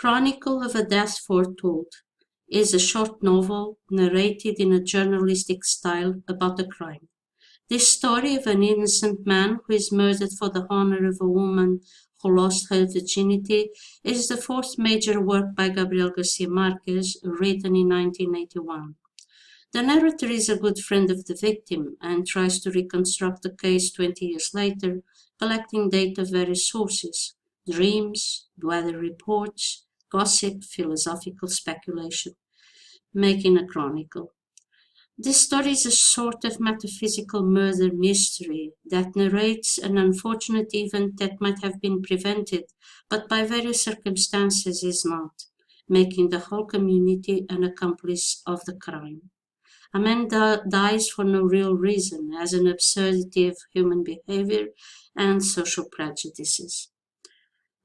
Chronicle of a Death Foretold is a short novel narrated in a journalistic style about a crime. This story of an innocent man who is murdered for the honor of a woman who lost her virginity is the fourth major work by Gabriel Garcia Marquez, written in 1981. The narrator is a good friend of the victim and tries to reconstruct the case 20 years later, collecting data of various sources: dreams, weather reports, gossip, philosophical speculation, making a chronicle. This story is a sort of metaphysical murder mystery that narrates an unfortunate event that might have been prevented, but by various circumstances is not, making the whole community an accomplice of the crime. A man dies for no real reason, as an absurdity of human behavior and social prejudices.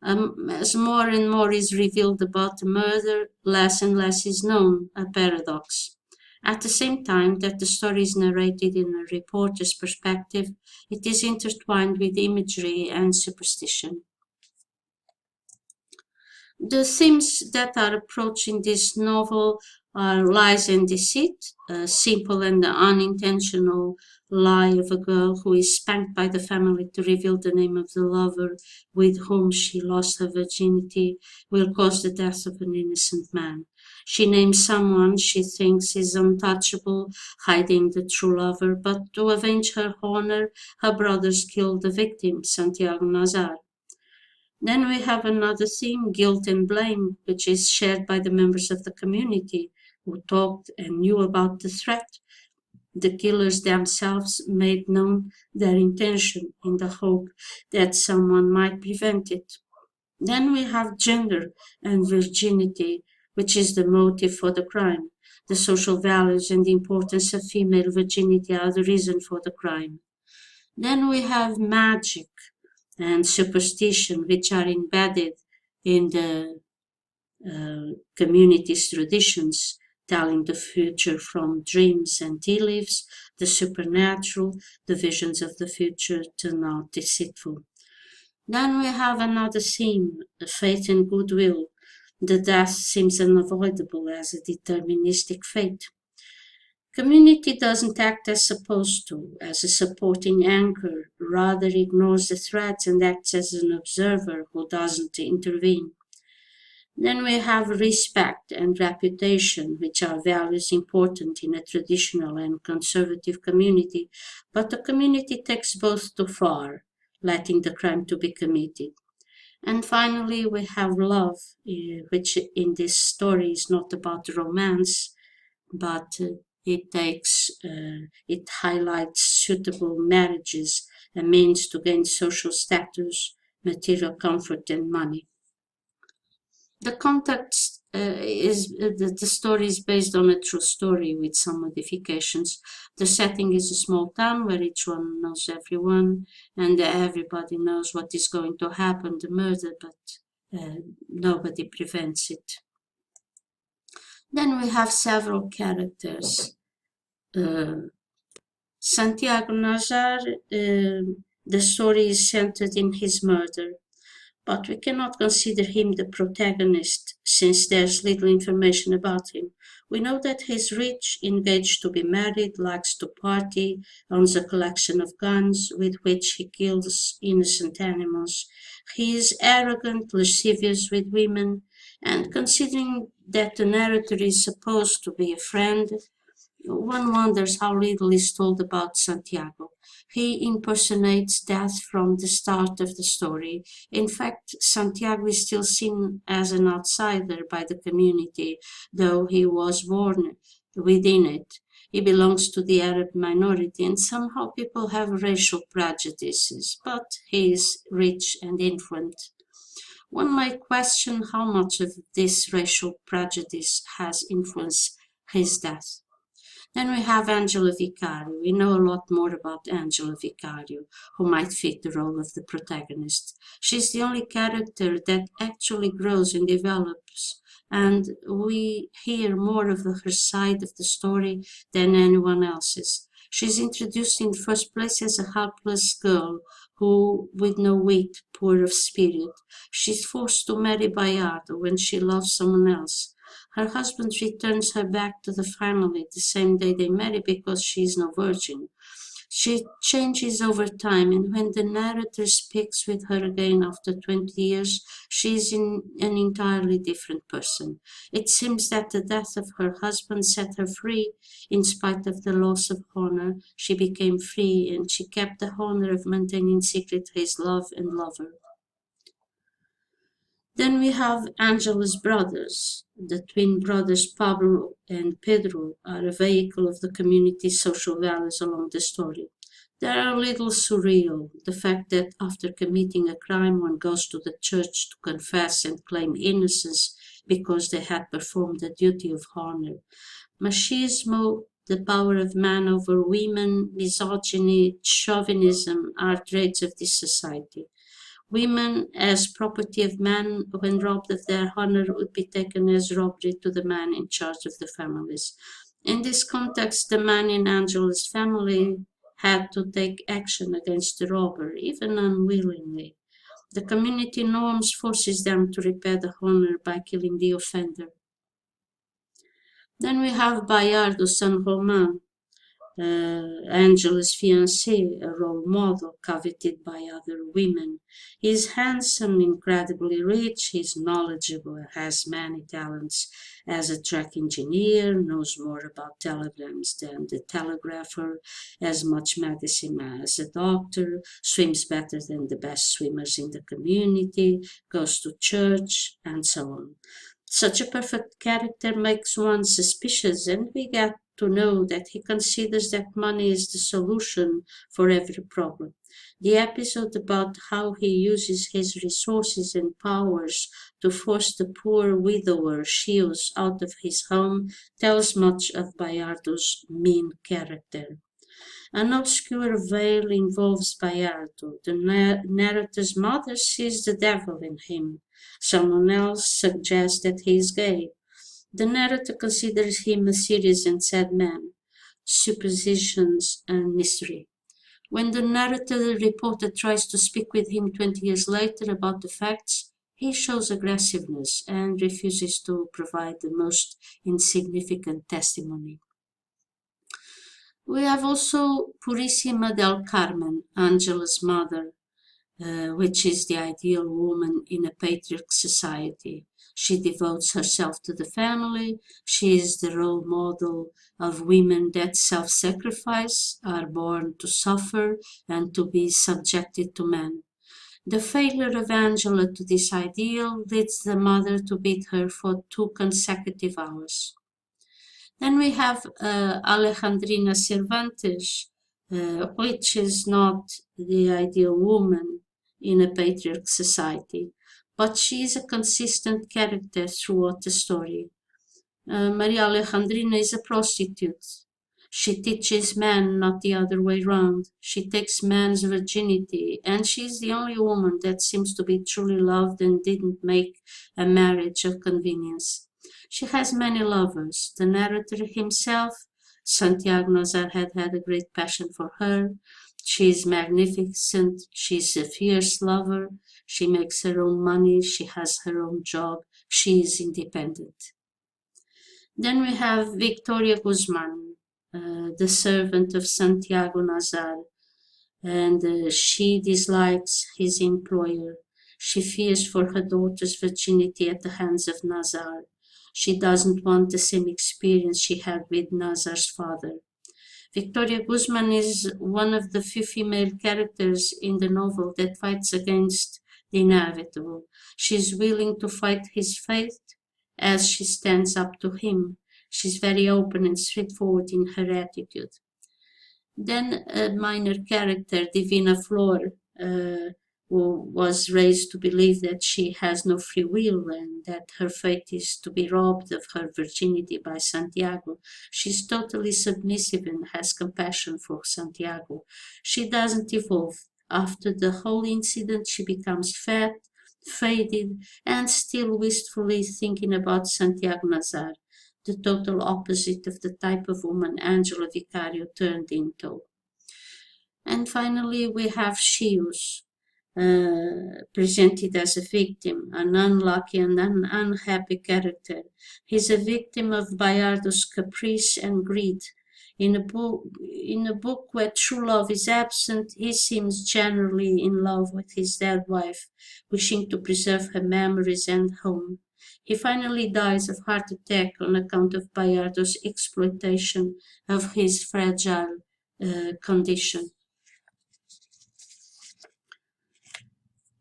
As more and more is revealed about the murder, less and less is known, a paradox. At the same time that the story is narrated in a reporter's perspective, it is intertwined with imagery and superstition. The themes that are approached in this novel are lies and deceit, a simple and unintentional lie of a girl who is spanked by the family to reveal the name of the lover with whom she lost her virginity will cause the death of an innocent man. She names someone she thinks is untouchable, hiding the true lover, but to avenge her honor, her brothers kill the victim, Santiago Nazar. Then we have another theme, guilt and blame, which is shared by the members of the community who talked and knew about the threat. The killers themselves made known their intention in the hope that someone might prevent it. Then we have gender and virginity, which is the motive for the crime. The social values and the importance of female virginity are the reason for the crime. Then we have magic and superstition, which are embedded in the community's traditions, telling the future from dreams and tea leaves, the supernatural, the visions of the future turn out deceitful. Then we have another theme, faith and goodwill. The death seems unavoidable as a deterministic fate. Community doesn't act as supposed to, as a supporting anchor, rather ignores the threats and acts as an observer who doesn't intervene. Then we have respect and reputation, which are values important in a traditional and conservative community, but the community takes both too far, letting the crime to be committed. And finally, we have love, which in this story is not about romance, but it highlights suitable marriages, a means to gain social status, material comfort, and money. The context the story is based on a true story with some modifications. The setting is a small town where each one knows everyone and everybody knows what is going to happen, the murder, but nobody prevents it. Then we have several characters. Santiago Nazar, the story is centered in his murder, but we cannot consider him the protagonist since there's little information about him. We know that he's rich, engaged to be married, likes to party, owns a collection of guns with which he kills innocent animals. He is arrogant, lascivious with women, and considering that the narrator is supposed to be a friend, one wonders how little is told about Santiago. He impersonates death from the start of the story. In fact, Santiago is still seen as an outsider by the community, though he was born within it. He belongs to the Arab minority, and somehow people have racial prejudices, but he is rich and influent. One might question how much of this racial prejudice has influenced his death. Then we have Angela Vicario. We know a lot more about Angela Vicario, who might fit the role of the protagonist. She's the only character that actually grows and develops, and we hear more of her side of the story than anyone else's. She's introduced in the first place as a helpless girl who, with no wit, poor of spirit. She's forced to marry Bayardo when she loves someone else. Her husband returns her back to the family the same day they marry because she is no virgin. She changes over time, and when the narrator speaks with her again after 20 years, she is an entirely different person. It seems that the death of her husband set her free. In spite of the loss of honor, she became free, and she kept the honor of maintaining secret his love and lover. Then we have Angela's brothers. The twin brothers Pablo and Pedro are a vehicle of the community's social values along the story. They are a little surreal. The fact that after committing a crime, one goes to the church to confess and claim innocence because they had performed the duty of honor. Machismo, the power of man over women, misogyny, chauvinism are traits of this society. Women as property of man, when robbed of their honor, would be taken as robbery to the man in charge of the families. In this context, the man in Angela's family had to take action against the robber, even unwillingly. The community norms forces them to repair the honor by killing the offender. Then we have Bayardo Saint-Romain, Angela's fiancé, a role model coveted by other women. He's handsome, incredibly rich, he's knowledgeable, has many talents as a track engineer, knows more about telegrams than the telegrapher, as much medicine as a doctor, swims better than the best swimmers in the community, goes to church, and so on. Such a perfect character makes one suspicious, and we get to know that he considers that money is the solution for every problem. The episode about how he uses his resources and powers to force the poor widower Shios out of his home tells much of Bayardo's mean character. An obscure veil involves Bayardo. The narrator's mother sees the devil in him. Someone else suggests that he is gay. The narrator considers him a serious and sad man. Suppositions and mystery. When the narrator reporter tries to speak with him 20 years later about the facts, he shows aggressiveness and refuses to provide the most insignificant testimony. We have also Purissima del Carmen, Angela's mother, which is the ideal woman in a patriarch society. She devotes herself to the family. She is the role model of women that self-sacrifice, are born to suffer and to be subjected to men. The failure of Angela to this ideal leads the mother to beat her for 2 consecutive hours. Then we have Alejandrina Cervantes, which is not the ideal woman in a patriarch society, but she is a consistent character throughout the story. Maria Alejandrina is a prostitute. She teaches men, not the other way round. She takes man's virginity, and she is the only woman that seems to be truly loved and didn't make a marriage of convenience. She has many lovers. The narrator himself, Santiago Nazar, had a great passion for her. She is magnificent. She is a fierce lover. She makes her own money. She has her own job. She is independent. Then we have Victoria Guzman, the servant of Santiago Nazar, and she dislikes his employer. She fears for her daughter's virginity at the hands of Nazar. She doesn't want the same experience she had with Nazar's father. Victoria Guzman is one of the few female characters in the novel that fights against the inevitable. She is willing to fight his fate as she stands up to him. She's very open and straightforward in her attitude. Then a minor character, Divina Flor, who was raised to believe that she has no free will and that her fate is to be robbed of her virginity by Santiago. She's totally submissive and has compassion for Santiago. She doesn't evolve. After the whole incident, she becomes fat, faded, and still wistfully thinking about Santiago Nazar. the total opposite of the type of woman Angela Vicario turned into. And finally, we have Shius, presented as a victim, an unlucky and an unhappy character. He's a victim of Bayardo's caprice and greed. In a book where true love is absent, he seems generally in love with his dead wife, wishing to preserve her memories and home. He finally dies of heart attack on account of Bayardo's exploitation of his fragile condition.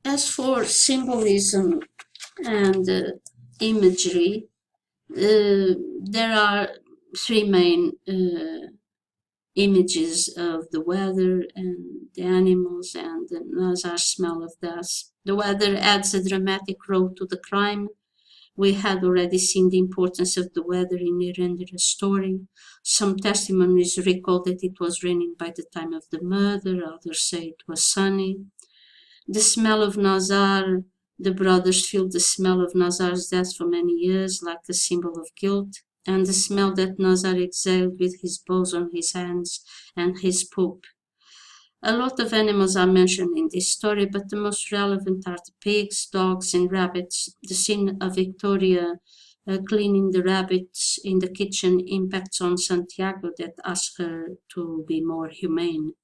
As for symbolism and imagery, there are three main images of the weather and the animals and the Nazar's smell of death. The weather adds a dramatic role to the crime. We had already seen the importance of the weather in Irendera's story. Some testimonies recall that it was raining by the time of the murder, others say it was sunny. The smell of Nazar, the brothers feel the smell of Nazar's death for many years like a symbol of guilt, and the smell that Nazar exhaled with his bows on his hands and his poop. A lot of animals are mentioned in this story, but the most relevant are the pigs, dogs, and rabbits. The scene of Victoria cleaning the rabbits in the kitchen impacts on Santiago that asks her to be more humane.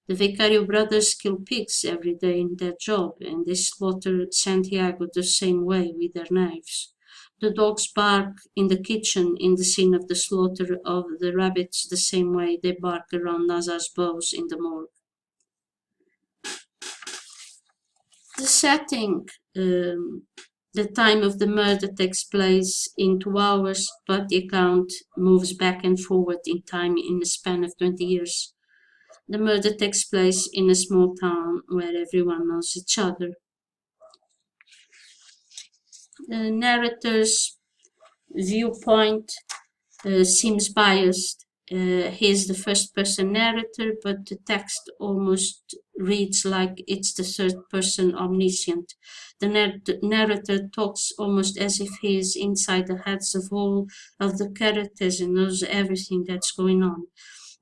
The Vicario brothers kill pigs every day in their job, and they slaughter Santiago the same way with their knives. The dogs bark in the kitchen in the scene of the slaughter of the rabbits the same way they bark around Nazar's bows in the morgue. The setting, the time of the murder takes place in 2 hours, but the account moves back and forward in time in a span of 20 years. The murder takes place in a small town where everyone knows each other. The narrator's viewpoint seems biased. He is the first-person narrator, but the text almost reads like it's the third-person omniscient. The narrator talks almost as if he is inside the heads of all of the characters and knows everything that's going on.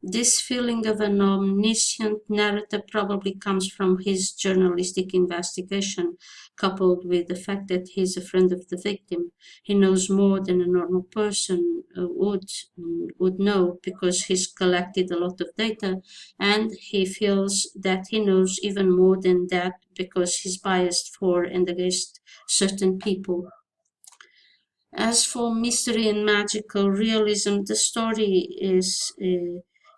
This feeling of an omniscient narrator probably comes from his journalistic investigation, coupled with the fact that he is a friend of the victim. He knows more than a normal person would know because he's collected a lot of data, and he feels that he knows even more than that because he's biased for and against certain people. As for mystery and magical realism, the story is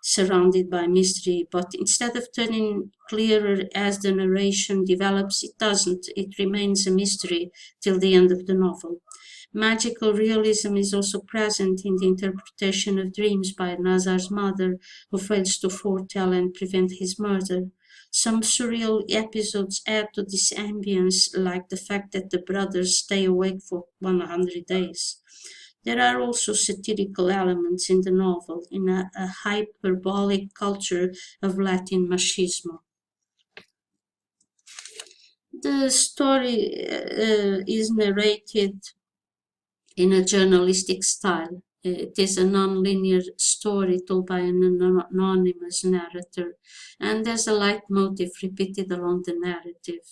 surrounded by mystery, but instead of turning clearer as the narration develops, it doesn't. It remains a mystery till the end of the novel. Magical realism is also present in the interpretation of dreams by Nazar's mother, who fails to foretell and prevent his murder. Some surreal episodes add to this ambience, like the fact that the brothers stay awake for 100 days. There are also satirical elements in the novel, in a hyperbolic culture of Latin machismo. The story is narrated in a journalistic style. It is a non-linear story told by an anonymous narrator, and there's a leitmotif repeated along the narrative.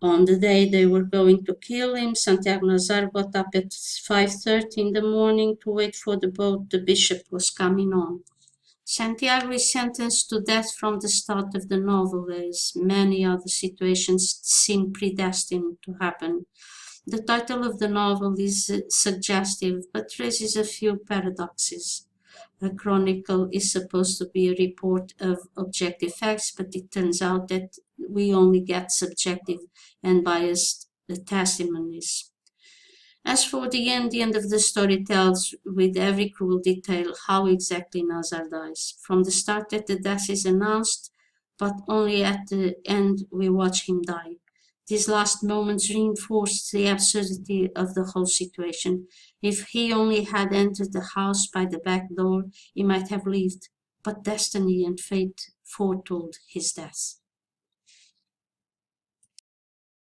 On the day they were going to kill him, Santiago Nazar got up at 5:30 in the morning to wait for the boat the bishop was coming on. Santiago is sentenced to death from the start of the novel, as many other situations seem predestined to happen. The title of the novel is suggestive, but raises a few paradoxes. A chronicle is supposed to be a report of objective facts, but it turns out that we only get subjective and biased testimonies. As for the end of the story tells with every cruel detail how exactly Nazar dies. From the start that the death is announced, but only at the end we watch him die. These last moments reinforce the absurdity of the whole situation. If he only had entered the house by the back door, he might have lived, but destiny and fate foretold his death.